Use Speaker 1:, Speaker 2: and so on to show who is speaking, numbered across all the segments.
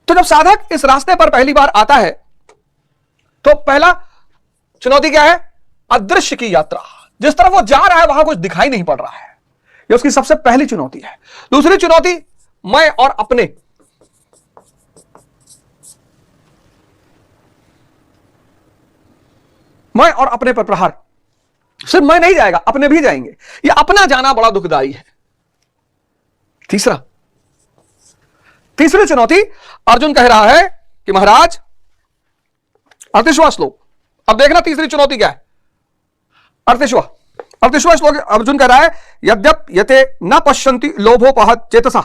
Speaker 1: तो जब साधक इस रास्ते पर पहली बार आता है तो पहला चुनौती क्या है? अदृश्य की यात्रा। जिस तरफ वो जा रहा है वहां कुछ दिखाई नहीं पड़ रहा है, ये उसकी सबसे पहली चुनौती है। दूसरी चुनौती मैं और अपने। मैं और अपने पर प्रहार। सिर्फ मैं नहीं जाएगा, अपने भी जाएंगे। ये अपना जाना बड़ा दुखदाई है। तीसरी चुनौती, अर्जुन कह रहा है कि महाराज, 38वां श्लोक, अब देखना तीसरी चुनौती क्या है। 38वां श्लोक अर्जुन कह रहा है, यद्यप यते न पश्यन्ति लोभोपहत चेतसा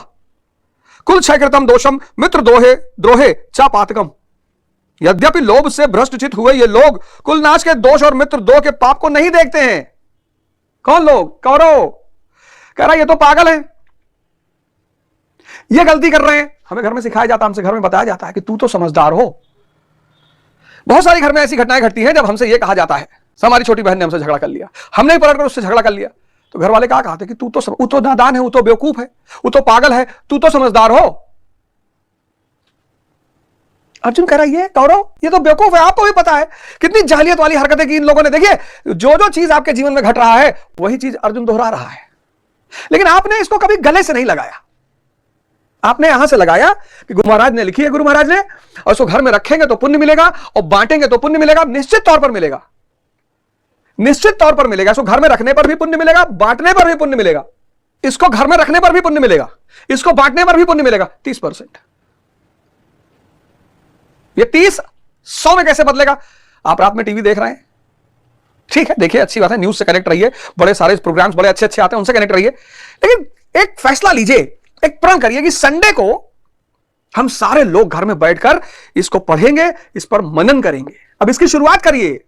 Speaker 1: कुल क्षयकृतम दोषम मित्र द्रोहे चा पातकम। यद्यपि लोभ से भ्रष्टचित हुए ये लोग कुल नाश के दोष और मित्र द्रोह के पाप को नहीं देखते हैं। कौन लोग? कौरव। कह रहा है ये तो पागल है, ये गलती कर रहे हैं। हमें घर में सिखाया जाता, हमसे घर में बताया जाता है कि तू तो समझदार हो। बहुत सारी घर में ऐसी घटनाएं घटती हैं जब हमसे यह कहा जाता है, हमारी छोटी बहन ने हमसे झगड़ा कर लिया, हमने ही पलट कर उससे झगड़ा कर लिया, तो घर वाले क्या कहते कि तू तो नादान है, वो तो बेवकूफ है, वो तो पागल है, तू तो समझदार हो। अर्जुन कह रहा है ये कौरव, ये तो बेवकूफ है। आपको भी पता है कितनी जाहिलियत वाली हरकतें की इन लोगों ने। देखिए, जो चीज आपके जीवन में घट रहा है वही चीज अर्जुन दोहरा रहा है, लेकिन आपने इसको कभी गले से नहीं लगाया। आपने यहां से लगाया कि गुरु महाराज ने लिखी है, गुरु महाराज ने, और इसको घर में रखेंगे तो पुण्य मिलेगा और बांटेंगे तो पुण्य मिलेगा। निश्चित तौर पर मिलेगा, निश्चित तौर पर मिलेगा। इसको घर में रखने पर भी पुण्य मिलेगा, बांटने पर भी पुण्य मिलेगा। इसको घर में रखने पर भी पुण्य मिलेगा, इसको बांटने पर भी पुण्य मिलेगा। 30%। ये 30 100 में कैसे बदलेगा? आप रात में टीवी देख रहे हैं, ठीक है, देखिए, अच्छी बात है, न्यूज से कनेक्ट रहिए, बड़े सारे प्रोग्राम्स बड़े अच्छे अच्छे आते हैं, उनसे कनेक्ट रहिए, लेकिन एक फैसला लीजिए, एक प्रण करिए कि संडे को हम सारे लोग घर में बैठकर इसको पढ़ेंगे, इस पर मनन करेंगे। अब इसकी शुरुआत करिए।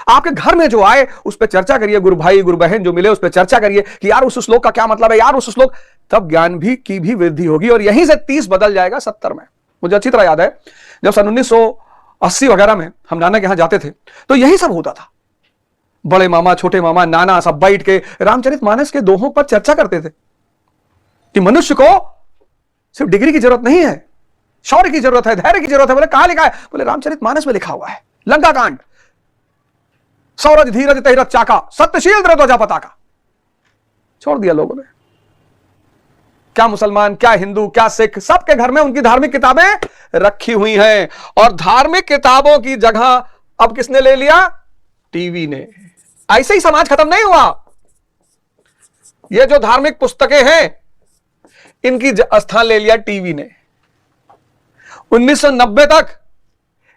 Speaker 1: आपके घर में जो आए उस पर चर्चा करिए, गुरु भाई गुरु बहन जो मिले उस पर चर्चा करिए कि यार उस श्लोक का क्या मतलब है, यार उस श्लोक, तब ज्ञान भी की भी वृद्धि होगी और यहीं से 30 बदल जाएगा 70 में। मुझे अच्छी तरह याद है जब सन 1980 वगैरह में हम नाना के यहां जाते थे तो यही सब होता था। बड़े मामा, छोटे मामा, नाना सब बैठ के रामचरितमानस के दोहों पर चर्चा करते थे कि मनुष्य को सिर्फ डिग्री की जरूरत नहीं है, शौर्य की जरूरत है, धैर्य की जरूरत है। बोले कहां लिखा है? बोले रामचरितमानस में लिखा हुआ है। लंका कांड, सौरज धीरज तहिरथ चाका सत्यशील ध्वजा पताका। छोड़ दिया लोगों ने। क्या मुसलमान, क्या हिंदू, क्या सिख, सबके घर में उनकी धार्मिक किताबें रखी हुई हैं और धार्मिक किताबों की जगह अब किसने ले लिया? टीवी ने। ऐसे ही समाज खत्म नहीं हुआ। ये जो धार्मिक पुस्तकें हैं इनकी स्थान ले लिया टीवी ने। 1990 तक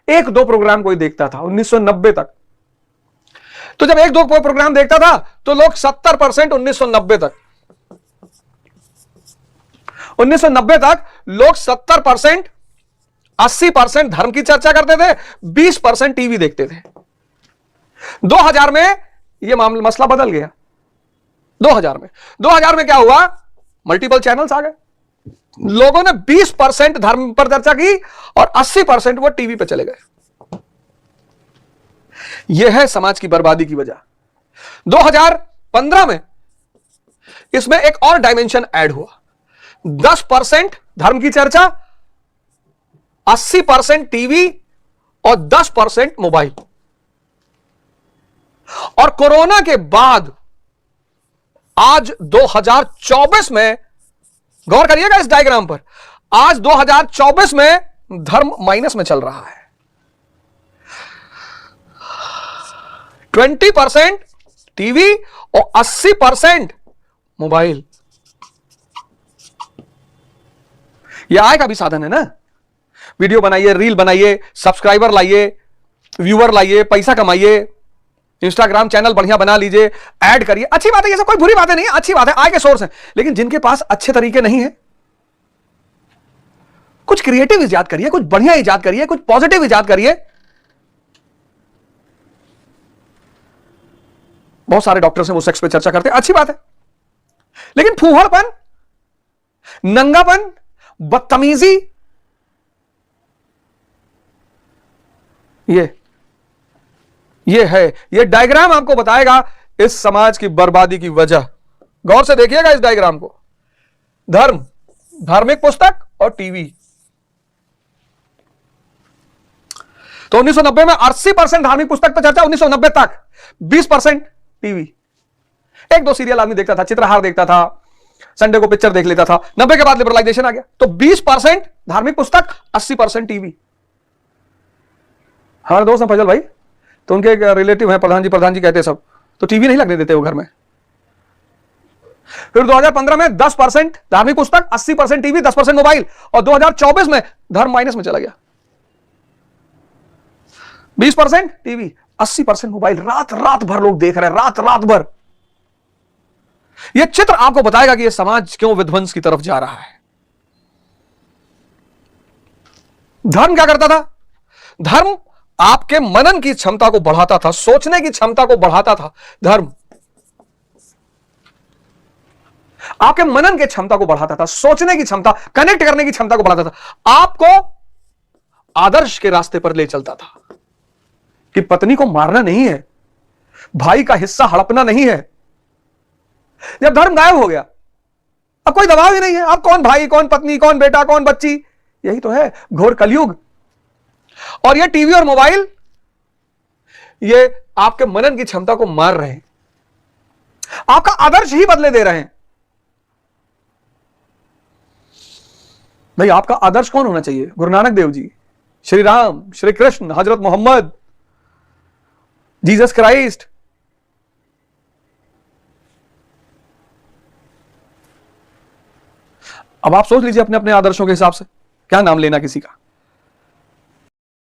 Speaker 1: 1-2 प्रोग्राम कोई देखता था, 1990 तक। तो जब 1-2 प्रोग्राम देखता था तो लोग 70% 1990 तक 70% 80% धर्म की चर्चा करते थे, 20% टीवी देखते थे। 2000 में यह मसला बदल गया। 2000 में क्या हुआ? मल्टीपल चैनल्स आ गए। लोगों ने 20% धर्म पर चर्चा की और 80% वो टीवी पे चले गए। यह है समाज की बर्बादी की वजह। 2015 में इसमें एक और डायमेंशन ऐड हुआ। 10% धर्म की चर्चा, 80% टीवी और 10% मोबाइल। और कोरोना के बाद आज 2024 में, गौर करिएगा इस डायग्राम पर, आज 2024 में धर्म माइनस में चल रहा है। 20% टीवी और 80% मोबाइल। यह आय का भी साधन है ना। वीडियो बनाइए, रील बनाइए, सब्सक्राइबर लाइए, व्यूअर लाइए, पैसा कमाइए, इंस्टाग्राम चैनल बढ़िया बना लीजिए, ऐड करिए। अच्छी बात है, ये सब कोई बुरी बातें नहीं है, अच्छी बात है, आय के सोर्स हैं। लेकिन जिनके पास अच्छे तरीके नहीं है, कुछ क्रिएटिव इजाद करिए, कुछ बढ़िया इजाद करिए, कुछ पॉजिटिव इजाद करिए। बहुत सारे डॉक्टर से वो सेक्स पे चर्चा करते हैं, अच्छी बात है, लेकिन फूहड़पन, नंगापन, बदतमीजी, ये है, ये डायग्राम आपको बताएगा इस समाज की बर्बादी की वजह। गौर से देखिएगा इस डायग्राम को। धर्म, धार्मिक पुस्तक और टीवी। तो 1990 में 80% धार्मिक पुस्तक पर चर्चा, 1990 तक 20% टीवी। एक दो सीरियल आदमी देखता था, चित्रहार देखता था, संडे को पिक्चर देख लेता था। 90 के बाद लिबरलाइजेशन आ गया, तो 20% धार्मिक पुस्तक, 80% टीवी। हमारे दोस्त हैं फजल भाई, तो उनके एक रिलेटिव हैं प्रधान जी कहते हैं सब, तो टीवी नहीं लगने देते वो घर में। फिर 2015 में 10% धार्मिक पुस्तक, 80% टीवी, 10% मोबाइल, और 2024 में धर्म माइनस में चला गया। 20% टीवी, 80% मोबाइल। रात रात भर लोग देख रहे हैं, रात रात भर। यह चित्र आपको बताएगा कि यह समाज क्यों विध्वंस की तरफ जा रहा है। धर्म क्या करता था? धर्म आपके मनन की क्षमता को बढ़ाता था, सोचने की क्षमता को बढ़ाता था। धर्म आपके मनन की क्षमता को बढ़ाता था, सोचने की क्षमता, कनेक्ट करने की क्षमता को बढ़ाता था, आपको आदर्श के रास्ते पर ले चलता था कि पत्नी को मारना नहीं है, भाई का हिस्सा हड़पना नहीं है। जब धर्म गायब हो गया, अब कोई दबाव ही नहीं है। अब कौन भाई, कौन पत्नी, कौन बेटा, कौन बच्ची, यही तो है घोर कलयुग। और ये टीवी और मोबाइल, ये आपके मनन की क्षमता को मार रहे हैं, आपका आदर्श ही बदले दे रहे हैं। भाई आपका आदर्श कौन होना चाहिए? गुरु नानक देव जी, श्री राम, श्री कृष्ण, हजरत मोहम्मद, जीसस क्राइस्ट। अब आप सोच लीजिए अपने अपने आदर्शों के हिसाब से क्या नाम लेना किसी का।